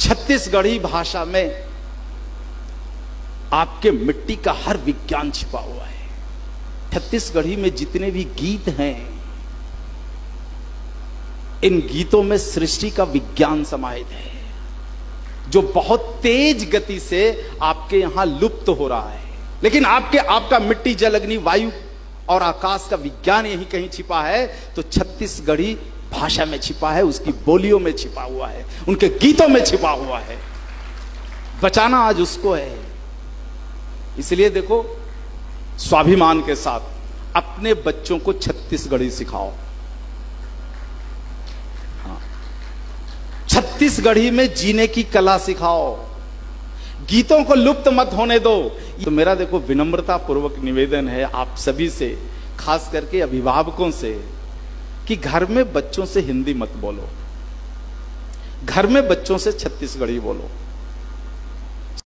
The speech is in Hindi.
छत्तीसगढ़ी भाषा में आपके मिट्टी का हर विज्ञान छिपा हुआ है। छत्तीसगढ़ी में जितने भी गीत हैं, इन गीतों में सृष्टि का विज्ञान समाहित है, जो बहुत तेज गति से आपके यहां लुप्त हो रहा है। लेकिन आपका मिट्टी, जल, अग्नि, वायु और आकाश का विज्ञान यही कहीं छिपा है, तो छत्तीसगढ़ी भाषा में छिपा है, उसकी बोलियों में छिपा हुआ है, उनके गीतों में छिपा हुआ है। बचाना आज उसको है। इसलिए देखो, स्वाभिमान के साथ अपने बच्चों को छत्तीसगढ़ी सिखाओ। हाँ, छत्तीसगढ़ी में जीने की कला सिखाओ, गीतों को लुप्त मत होने दो। तो मेरा देखो विनम्रता पूर्वक निवेदन है आप सभी से, खास करके अभिभावकों से, कि घर में बच्चों से हिंदी मत बोलो, घर में बच्चों से छत्तीसगढ़ी बोलो।